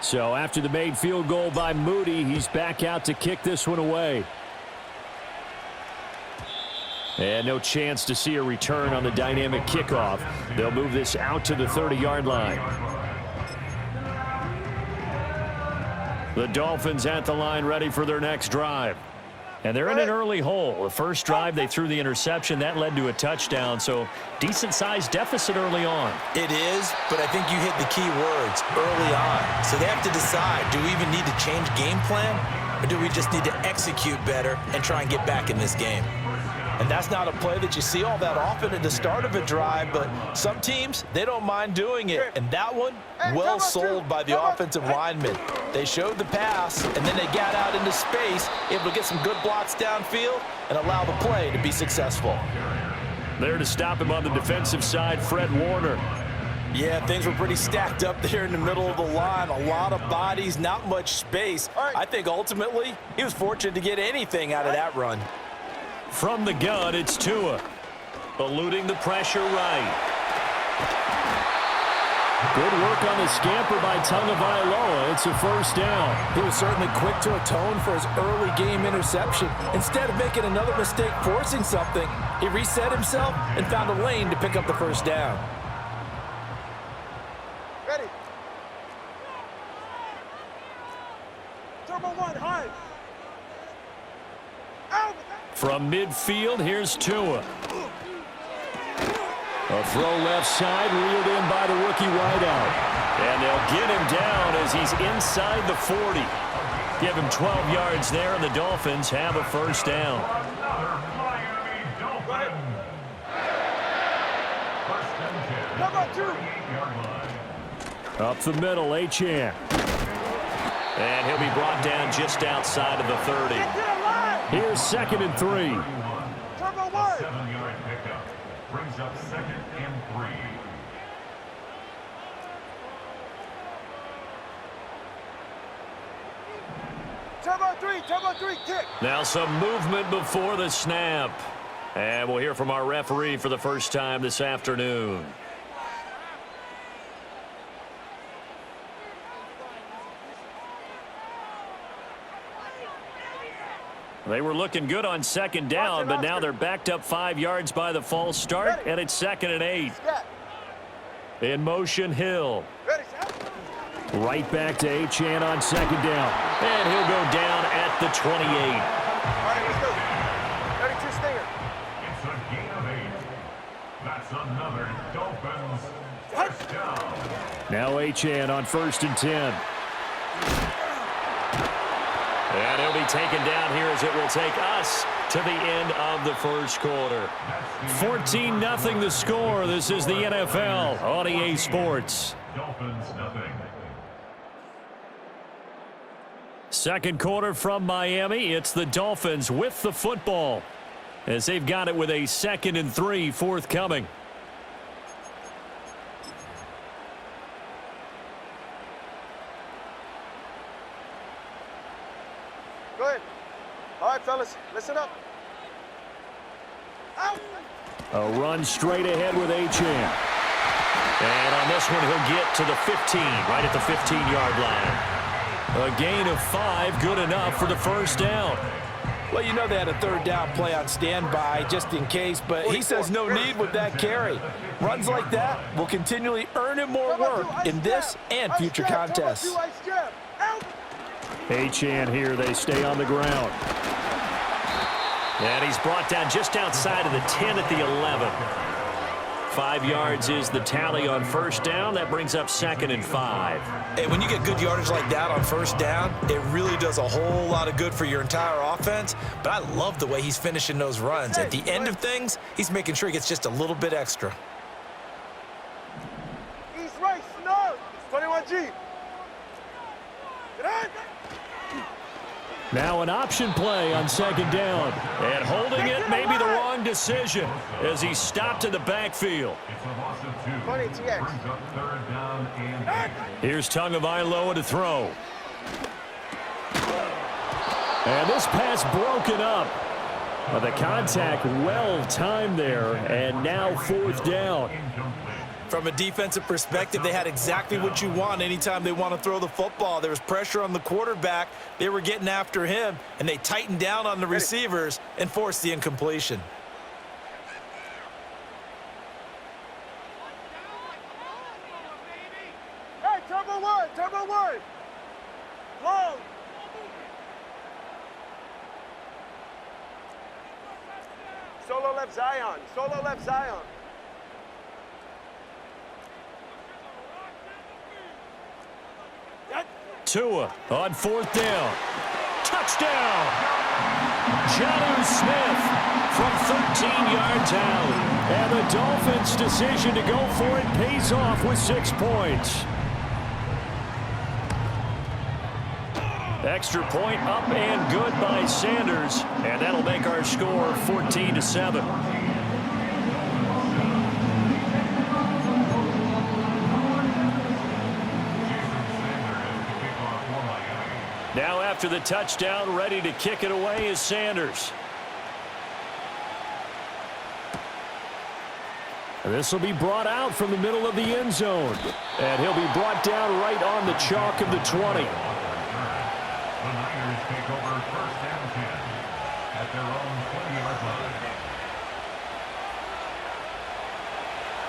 So after the made field goal by Moody, he's back out to kick this one away. And no chance to see a return on the dynamic kickoff. They'll move this out to the 30-yard line. The Dolphins at the line ready for their next drive. And they're in an early hole. The first drive, they threw the interception. That led to a touchdown, so decent-sized deficit early on. It is, but I think you hit the key words, early on. So they have to decide, do we even need to change game plan, or do we just need to execute better and try and get back in this game? And that's not a play that you see all that often at the start of a drive, but some teams, they don't mind doing it. And that one, well sold by the offensive lineman. They showed the pass, and then they got out into space, able to get some good blocks downfield and allow the play to be successful. There to stop him on the defensive side, Fred Warner. Yeah, things were pretty stacked up there in the middle of the line. A lot of bodies, not much space. I think ultimately he was fortunate to get anything out of that run. From the gun, it's Tua. Eluding the pressure right. Good work on the scamper by Tagovailoa. It's a first down. He was certainly quick to atone for his early game interception. Instead of making another mistake forcing something, he reset himself and found a lane to pick up the first down. Ready. Turbo one, high. Out. From midfield, here's Tua. A throw left side, reeled in by the rookie wideout. And they'll get him down as he's inside the 40. Give him 12 yards there, and the Dolphins have a first down. Up the middle, Achane. And he'll be brought down just outside of the 30. Here's 2nd and 3. Turbo one. 7-yard pickup brings up 2nd and 3. Turbo three, kick. Now some movement before the snap. And we'll hear from our referee for the first time this afternoon. They were looking good on 2nd down, but now they're backed up 5 yards by the false start, and it's 2nd and 8. In motion, Hill. Right back to Achane on 2nd down. And he'll go down at the 28. All right, let's go. 32 stinger. It's a gain of 8. That's another Dolphins first down. Now Achane on 1st and 10. And he'll be taken down here as it will take us to the end of the first quarter. 14-0 the score. This is the NFL on EA Sports. Dolphins nothing. Second quarter from Miami. It's the Dolphins with the football as they've got it with a 2nd and 3 forthcoming. Go ahead. All right, fellas, listen up. Out. A run straight ahead with Achane. And on this one, he'll get to the 15, right at the 15-yard line. A gain of 5, good enough for the first down. Well, you know they had a 3rd down play on standby just in case, but he says no need with that carry. Runs like that will continually earn him more work in this and future contests. Achane here, they stay on the ground. And he's brought down just outside of the 10 at the 11. 5 yards is the tally on first down. That brings up 2nd and 5. Hey, when you get good yardage like that on first down, it really does a whole lot of good for your entire offense. But I love the way he's finishing those runs. At the end of things, he's making sure he gets just a little bit extra. East right, no. 21G. Get on. Now an option play on 2nd down. And holding it may be the wrong decision as he stopped in the backfield. It's a loss of 2. 20 TX. Brings up 3rd down and 8. Here's Tagovailoa to throw. And this pass broken up. Well, the contact well timed there, and now fourth down. From a defensive perspective, they had exactly what you want anytime they want to throw the football. There was pressure on the quarterback. They were getting after him, and they tightened down on the receivers and forced the incompletion. Hey, turbo one, turbo one. Long. Solo left Zion, solo left Zion. Tua on fourth down. Touchdown! Jonnu Smith from 13 yards out. And the Dolphins' decision to go for it pays off with 6 points. Extra point up and good by Sanders. And that'll make our score 14-7. Now after the touchdown, ready to kick it away is Sanders. This will be brought out from the middle of the end zone. And he'll be brought down right on the chalk of the 20. The Niners take over first and 10 at their own 20-yard line.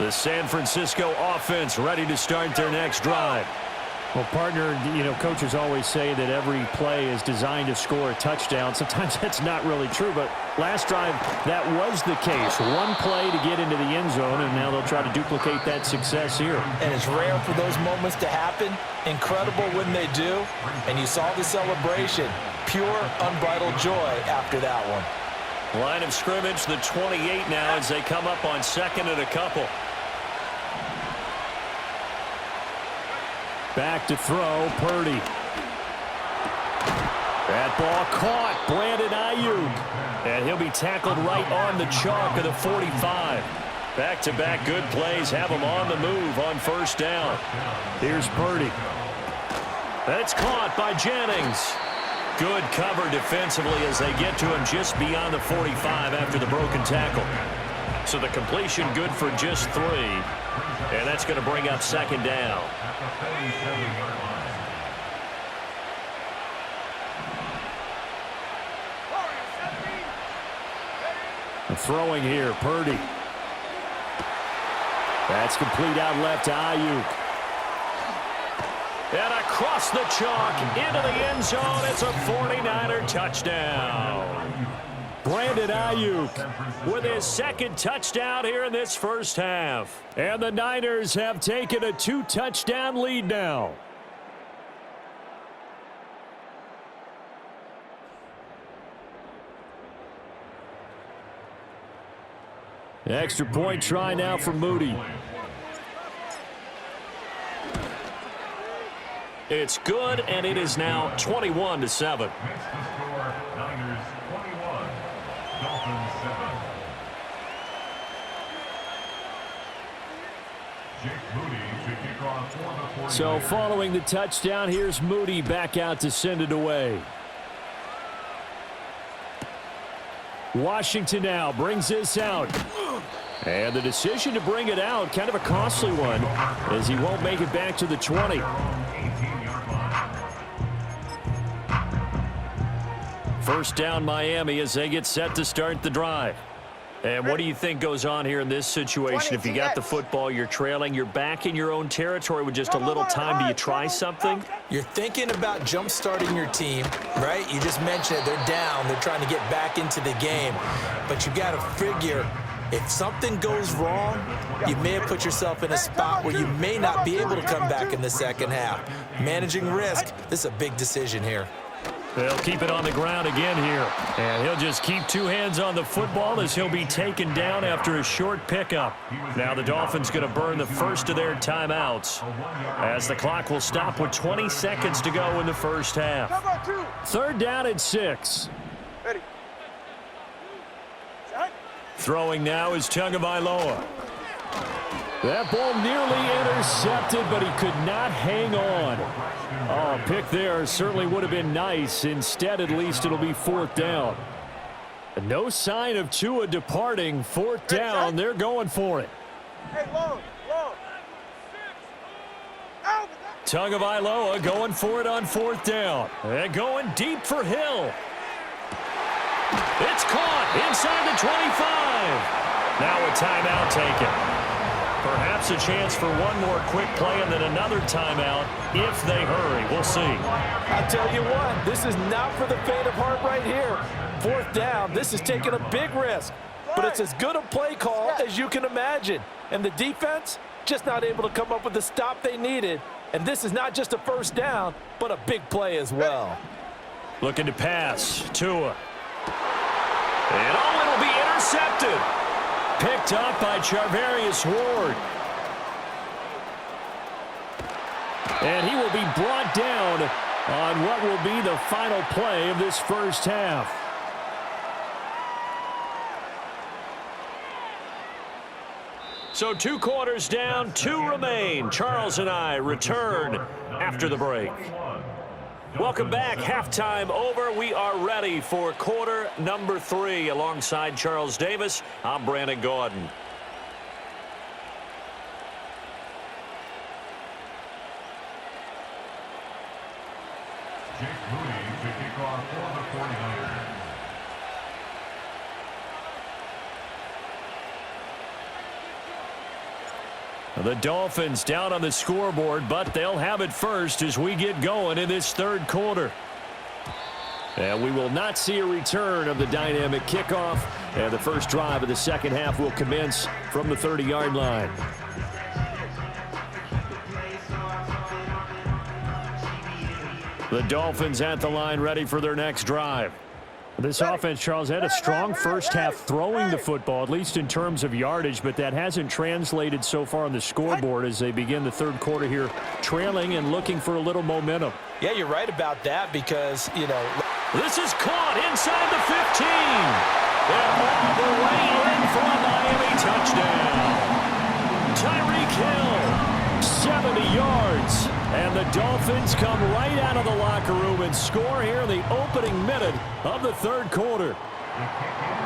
The San Francisco offense ready to start their next drive. Well, partner, coaches always say that every play is designed to score a touchdown. Sometimes that's not really true, but last drive, that was the case. One play to get into the end zone, and now they'll try to duplicate that success here. And it's rare for those moments to happen. Incredible when they do. And you saw the celebration. Pure, unbridled joy after that one. Line of scrimmage, the 28 now as they come up on second and a couple. Back to throw, Purdy. That ball caught, Brandon Ayuk. And he'll be tackled right on the chalk of the 45. Back-to-back good plays have him on the move on first down. Here's Purdy. That's caught by Jennings. Good cover defensively as they get to him just beyond the 45 after the broken tackle. So the completion good for just 3. And that's going to bring up second down. Throwing here, Purdy. That's complete out left to Ayuk. And across the chalk into the end zone. It's a 49er touchdown. Brandon Ayuk with his second touchdown here in this first half. And the Niners have taken a 2-touchdown lead now. Extra point try now for Moody. It's good, and it is now 21-7. Makes the score Niners 21, Dolphins 7. Jake Moody to kick off for the 49ers. So following the touchdown, here's Moody back out to send it away. Washington now brings this out. And the decision to bring it out, kind of a costly one, as he won't make it back to the 20. First down Miami as they get set to start the drive. And what do you think goes on here in this situation? If you got the football, you're trailing, you're back in your own territory with just a little time. Do you try something? You're thinking about jump-starting your team, right? You just mentioned it. They're down. They're trying to get back into the game. But you got to figure, if something goes wrong, you may have put yourself in a spot where you may not be able to come back in the second half. Managing risk, this is a big decision here. They'll keep it on the ground again here. And he'll just keep 2 hands on the football as he'll be taken down after a short pickup. Now the Dolphins going to burn the first of their timeouts as the clock will stop with 20 seconds to go in the first half. Third down and 6. Throwing now is Tagovailoa. That ball nearly intercepted, but he could not hang on. Oh, a pick there certainly would have been nice. Instead, at least, it'll be fourth down. No sign of Tua departing. Fourth down. They're going for it. Hey, long. Out. Tagovailoa going for it on fourth down. And going deep for Hill. It's caught inside the 25. Now a timeout taken. Perhaps a chance for one more quick play and then another timeout if they hurry. We'll see. I'll tell you what, this is not for the faint of heart right here. Fourth down, this is taking a big risk. But it's as good a play call as you can imagine. And the defense just not able to come up with the stop they needed. And this is not just a first down, but a big play as well. Looking to pass. Tua. And it'll be intercepted. Picked up by Charvarius Ward. And he will be brought down on what will be the final play of this first half. So 2 quarters down, 2 remain. Charles and I return after the break. Welcome back. Halftime over. We are ready for quarter number 3. Alongside Charles Davis, I'm Brandon Gaudin. Jake Moody to kick off for the 49ers. The Dolphins down on the scoreboard, but they'll have it first as we get going in this third quarter. And we will not see a return of the dynamic kickoff. And the first drive of the second half will commence from the 30-yard line. The Dolphins at the line ready for their next drive. This offense, Charles, had a strong first half throwing the football, at least in terms of yardage, but that hasn't translated so far on the scoreboard as they begin the third quarter here, trailing and looking for a little momentum. Yeah, you're right about that because, you know. This is caught inside the 15. And all the way in for a Miami touchdown. Tyreek Hill, 70 yards. And the Dolphins come right out of the locker room and score here in the opening minute of the third quarter.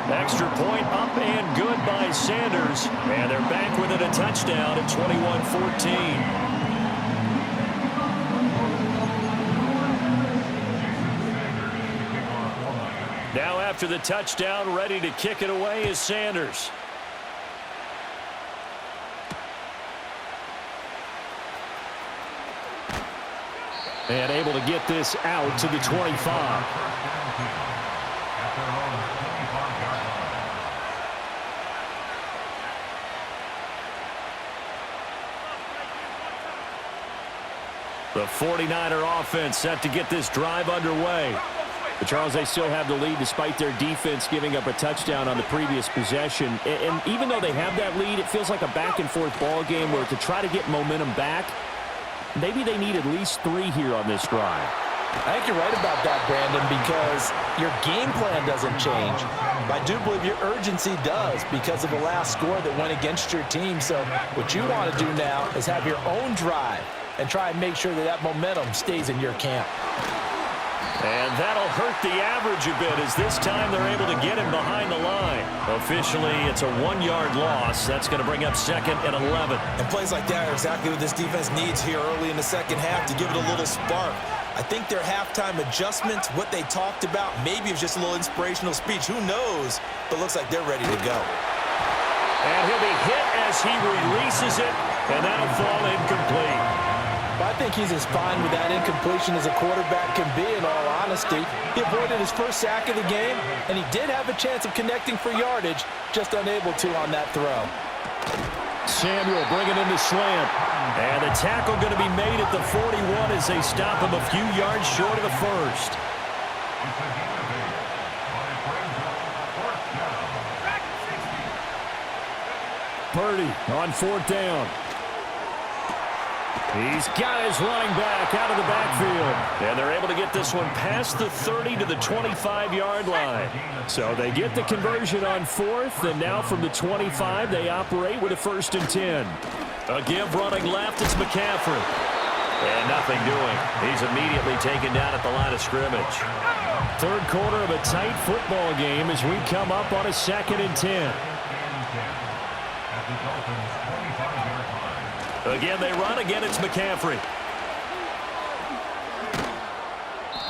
Extra point up and good by Sanders. And they're back within a touchdown at 21-14. Now after the touchdown, ready to kick it away is Sanders. And able to get this out to the 25. The 49er offense set to get this drive underway. But Charles, they still have the lead despite their defense giving up a touchdown on the previous possession. And even though they have that lead, it feels like a back-and-forth ball game where to try to get momentum back, maybe they need at least 3 here on this drive. I think you're right about that, Brandon, because your game plan doesn't change. But I do believe your urgency does because of the last score that went against your team. So what you want to do now is have your own drive and try and make sure that that momentum stays in your camp. And that'll hurt the average a bit as this time they're able to get him behind the line. Officially, it's a 1-yard loss. That's going to bring up 2nd and 11. And plays like that are exactly what this defense needs here early in the second half to give it a little spark. I think their halftime adjustments, what they talked about, maybe it was just a little inspirational speech. Who knows? But looks like they're ready to go. And he'll be hit as he releases it, and that'll fall incomplete. I think he's as fine with that incompletion as a quarterback can be, in all honesty. He avoided his first sack of the game, and he did have a chance of connecting for yardage, just unable to on that throw. Samuel bringing in the slant. And the tackle going to be made at the 41 as they stop him a few yards short of the first. Purdy on 4th down. He's got his running back out of the backfield. And they're able to get this one past the 30 to the 25-yard line. So they get the conversion on 4th, and now from the 25, they operate with a 1st and 10. A give running left, it's McCaffrey. And nothing doing. He's immediately taken down at the line of scrimmage. Third quarter of a tight football game as we come up on a 2nd and 10. Again, they run. Again, it's McCaffrey.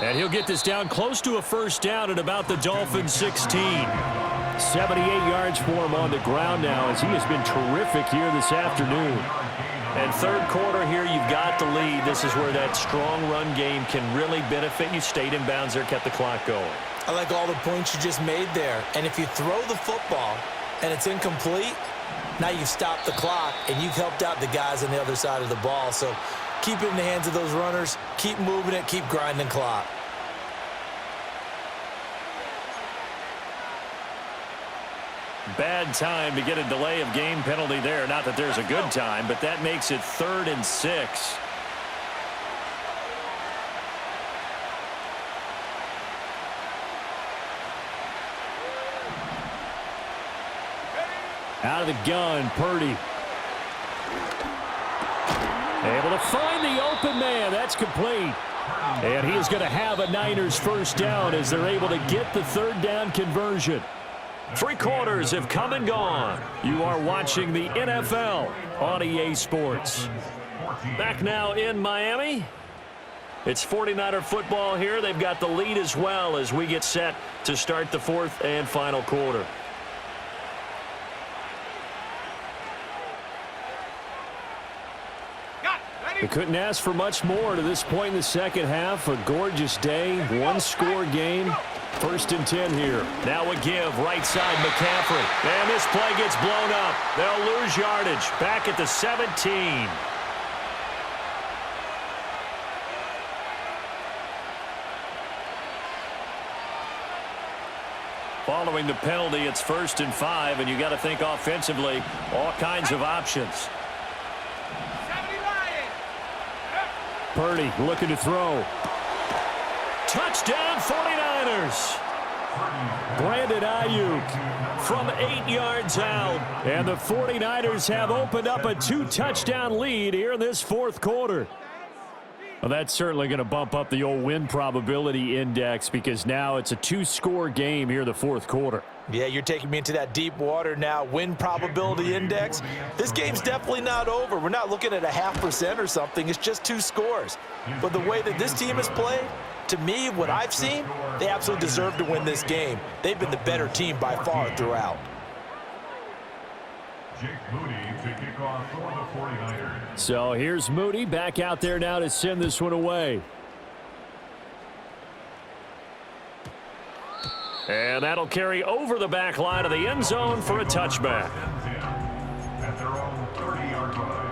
And he'll get this down close to a first down at about the Dolphins' 16. 78 yards for him on the ground now as he has been terrific here this afternoon. And third quarter here, you've got the lead. This is where that strong run game can really benefit you. Stayed in bounds there, kept the clock going. I like all the points you just made there. And if you throw the football and it's incomplete, now you've stopped the clock and you've helped out the guys on the other side of the ball. So keep it in the hands of those runners. Keep moving it. Keep grinding clock. Bad time to get a delay of game penalty there. Not that there's a good time, but that makes it 3rd and 6. Out of the gun, Purdy. Able to find the open man. That's complete. And he is going to have a Niners first down as they're able to get the 3rd down conversion. 3 quarters have come and gone. You are watching the NFL on EA Sports. Back now in Miami. It's 49er football here. They've got the lead as well as we get set to start the 4th and final quarter. They couldn't ask for much more to this point in the second half. A gorgeous day, 1-score game. 1st and 10 here. Now a give, right side McCaffrey. And this play gets blown up. They'll lose yardage. Back at the 17. Following the penalty, it's 1st and 5, and you got to think offensively, all kinds of options. Purdy looking to throw. Touchdown 49ers. Brandon Ayuk from 8 yards out. And the 49ers have opened up a 2-touchdown lead here in this 4th quarter. Well, that's certainly going to bump up the old win probability index because now it's a 2-score game here in the 4th quarter. Yeah, you're taking me into that deep water now. Win probability index. This game's definitely not over. We're not looking at a 0.5% or something. It's just 2 scores. But the way that this team has played, to me, what I've seen, they absolutely deserve to win this game. They've been the better team by far throughout. Jake Moody to kick off for the 49ers. So here's Moody back out there now to send this one away. And that'll carry over the back line of the end zone for a touchback. At their own 30-yard line.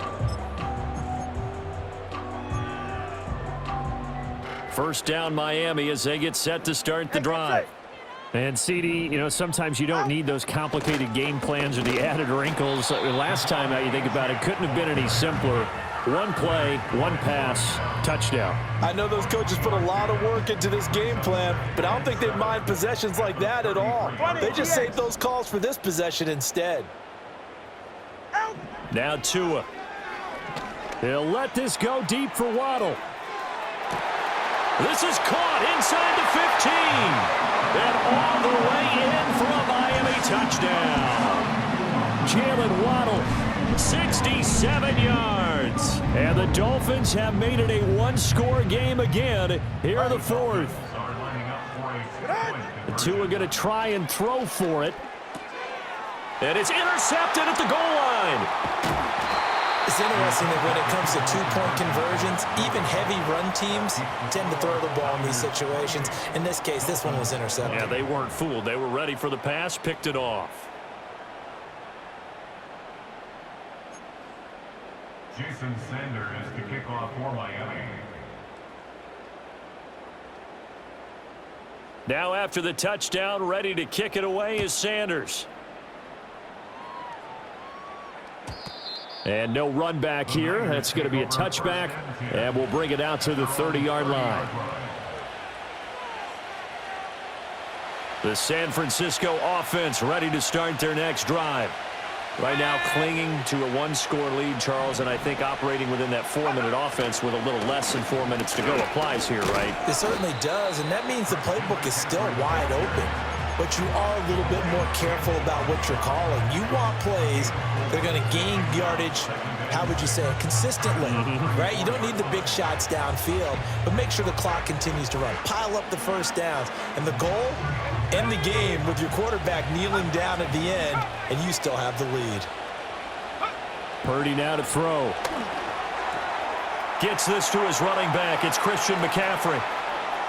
First down Miami as they get set to start the drive. And CD, you know, sometimes you don't need those complicated game plans or the added wrinkles. Last time out, you think about it, couldn't have been any simpler. 1 play, 1 pass, touchdown. I know those coaches put a lot of work into this game plan, but I don't think they mind possessions like that at all. They just save those calls for this possession instead. Now Tua. He'll let this go deep for Waddle. This is caught inside the 15. And all the way in for a Miami touchdown. Jalen Waddle, 67 yards. And the Dolphins have made it a 1-score game again here in the 4th. Tua going to try and throw for it. And it's intercepted at the goal line. It's interesting that when it comes to 2-point conversions, even heavy run teams tend to throw the ball in these situations. In this case, this one was intercepted. Yeah, they weren't fooled. They were ready for the pass, picked it off. Jason Sanders to kick off for Miami. Now after the touchdown, ready to kick it away is Sanders. And no run back here. That's going to be a touchback, and we'll bring it out to the 30-yard line. The San Francisco offense ready to start their next drive. Right now clinging to a one-score lead, Charles, and I think operating within that 4-minute offense with a little less than 4 minutes to go applies here, right? It certainly does, and that means the playbook is still wide open. But you are a little bit more careful about what you're calling. You want plays that are going to gain yardage, how would you say it, consistently, right? You don't need the big shots downfield, but make sure the clock continues to run. Pile up the first downs. And the goal, end the game with your quarterback kneeling down at the end, and you still have the lead. Purdy now to throw. Gets this to his running back. It's Christian McCaffrey.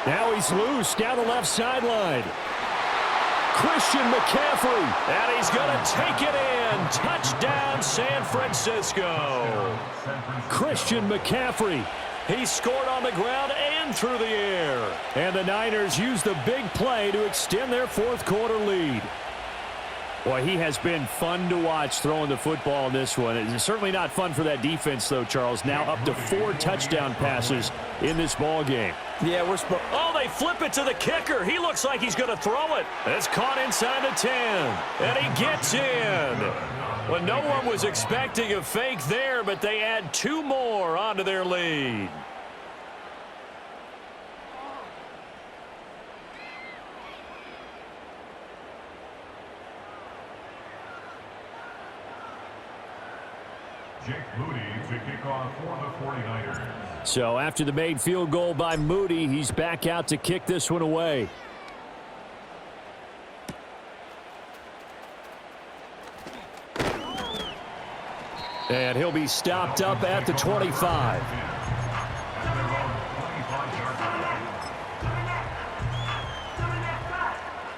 Now he's loose down the left sideline. Christian McCaffrey, and he's going to take it in. Touchdown, San Francisco. Christian McCaffrey. He scored on the ground and through the air. And the Niners use the big play to extend their fourth quarter lead. Boy, he has been fun to watch throwing the football in this one. It's certainly not fun for that defense, though, Charles. Now up to 4 touchdown passes in this ball game. Yeah, oh, they flip it to the kicker. He looks like he's going to throw it. It's caught inside the 10, and he gets in. Well, no one was expecting a fake there, but they add 2 more onto their lead. Jake Moody to kick off for the 49ers. So after the made field goal by Moody, he's back out to kick this one away. And he'll be stopped up at the 25.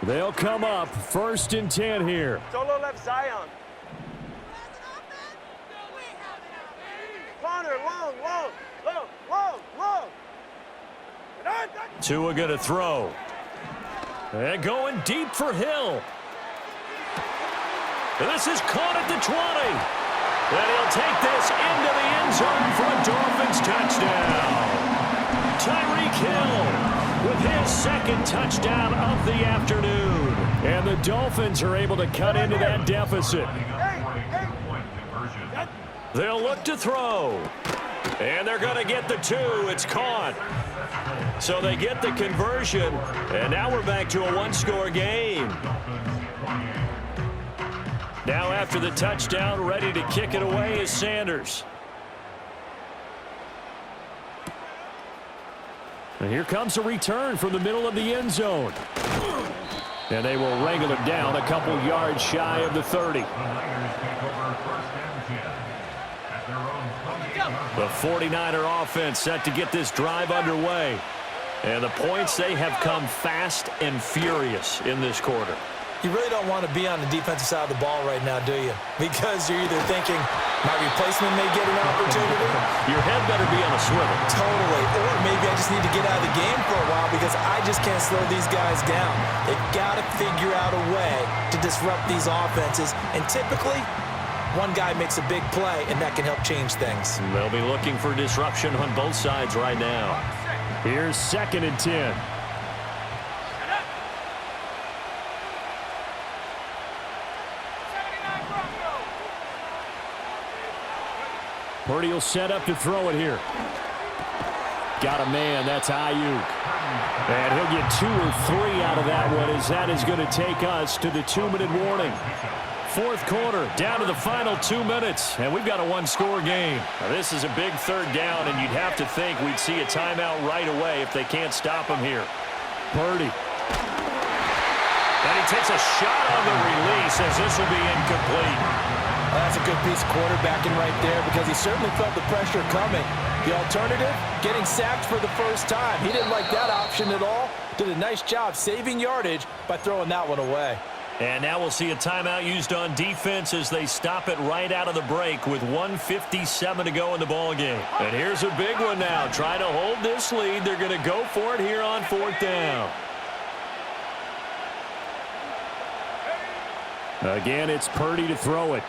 They'll come up 1st and 10 here. Solo left Zion. Corner, long. Tua going to throw. And going deep for Hill. And this is caught at the 20. And he'll take this into the end zone for a Dolphins touchdown. Tyreek Hill with his 2nd touchdown of the afternoon. And the Dolphins are able to cut into that deficit. They'll look to throw. And they're going to get the 2. It's caught. So they get the conversion. And now we're back to a one-score game. Now after the touchdown, ready to kick it away is Sanders. And here comes a return from the middle of the end zone. And they will wrangle it down a couple yards shy of the 30. The 49er offense set to get this drive underway. And the points, they have come fast and furious in this quarter. You really don't want to be on the defensive side of the ball right now, do you? Because you're either thinking, my replacement may get an opportunity. Your head better be on a swivel. Totally. Or maybe I just need to get out of the game for a while because I just can't slow these guys down. They've got to figure out a way to disrupt these offenses. And typically, one guy makes a big play, and that can help change things. They'll be looking for disruption on both sides right now. Here's 2nd and 10. Purdy will set up to throw it here. Got a man. That's Ayuk. And he'll get 2 or 3 out of that one as that is going to take us to the 2-minute warning. Fourth quarter, down to the final 2 minutes, and we've got a one-score game. Now, this is a big 3rd down, and you'd have to think we'd see a timeout right away if they can't stop him here. Purdy. And he takes a shot on the release as this will be incomplete. That's a good piece of quarterbacking right there because he certainly felt the pressure coming. The alternative, getting sacked for the first time. He didn't like that option at all. Did a nice job saving yardage by throwing that one away. And now we'll see a timeout used on defense as they stop it right out of the break with 1:57 to go in the ballgame. And here's a big one now. Trying to hold this lead. They're going to go for it here on 4th down. Again, it's Purdy to throw it.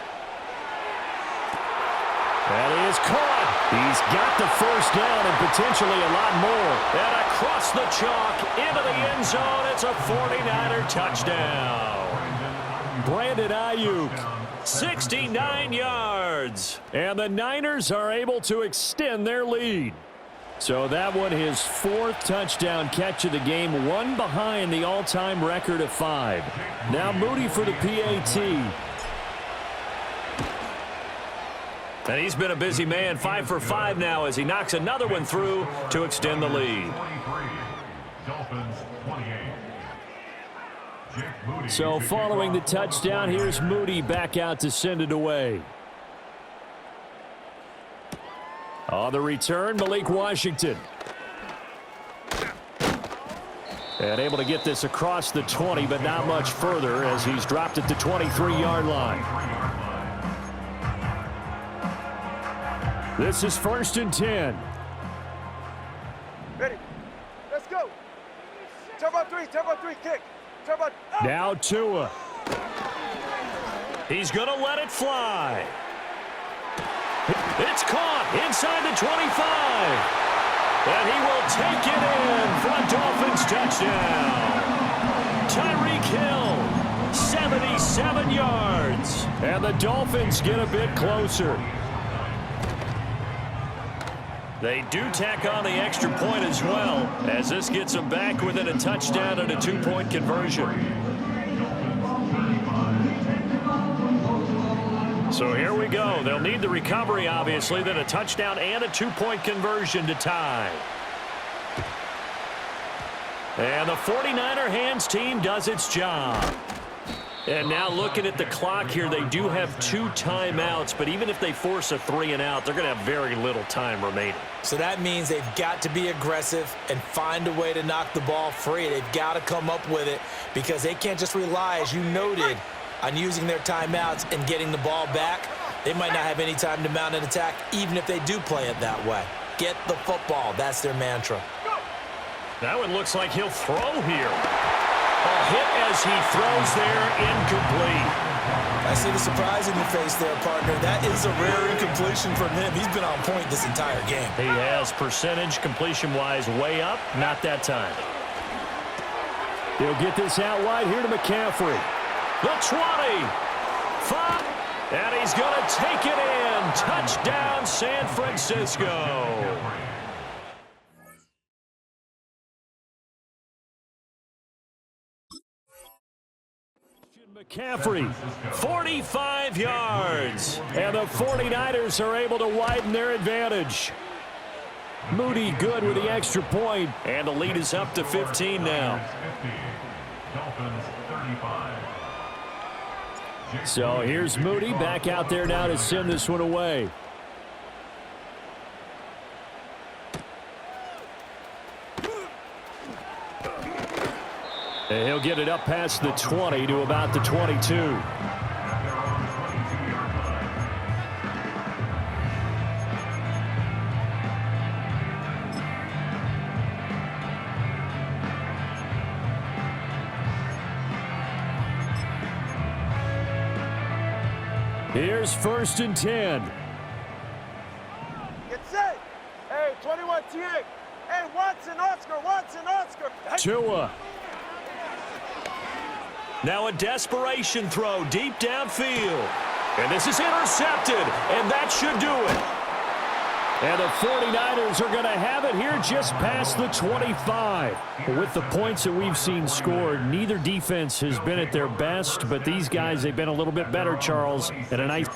That is caught. He's got the first down and potentially a lot more. And across the chalk into the end zone. It's a 49er touchdown. Brandon Ayuk. 69 yards. And the Niners are able to extend their lead. So that one, his 4th touchdown catch of the game, one behind the all-time record of 5. Now Moody for the PAT. And he's been a busy man, 5 for 5 now as he knocks another one through to extend the lead. Dolphins 28. So following the touchdown, here's Moody back out to send it away. On the return, Malik Washington. And able to get this across the 20, but not much further as he's dropped at the 23-yard line. This is 1st and 10. Ready. Let's go. Turbo 3, kick. Turbo. Now Tua. He's going to let it fly. It's caught inside the 25. And he will take it in for a Dolphins touchdown. Tyreek Hill, 77 yards. And the Dolphins get a bit closer. They do tack on the extra point as well, as this gets them back within a touchdown and a 2-point conversion. So here we go. They'll need the recovery, obviously, then a touchdown and a 2-point conversion to tie. And the 49er hands team does its job. And now looking at the clock here, they do have 2 timeouts, but even if they force a 3-and-out, they're going to have very little time remaining. So that means they've got to be aggressive and find a way to knock the ball free. They've got to come up with it because they can't just rely, as you noted, on using their timeouts and getting the ball back. They might not have any time to mount an attack, even if they do play it that way. Get the football. That's their mantra. That one looks like he'll throw here. A hit as he throws there, incomplete. I see the surprise in your face there, partner. That is a rare incompletion from him. He's been on point this entire game. He has percentage completion-wise way up. Not that time. He'll get this out wide here to McCaffrey. The 20. 5. And he's going to take it in. Touchdown, San Francisco. McCaffrey, 45 yards. and the 49ers are able to widen their advantage. Moody good with the extra point. And the lead is up to 15 now. Dolphins 35. So here's Moody back out there now to send this one away. And he'll get it up past the 20 to about the 22. Here's 1st and 10. Get set. Hey, 21 T. Hey, Watson, Oscar. Tua. Now a desperation throw deep downfield. And this is intercepted, and that should do it. And the 49ers are going to have it here just past the 25. With the points that we've seen scored, neither defense has been at their best, but these guys, they've been a little bit better, Charles, and a nice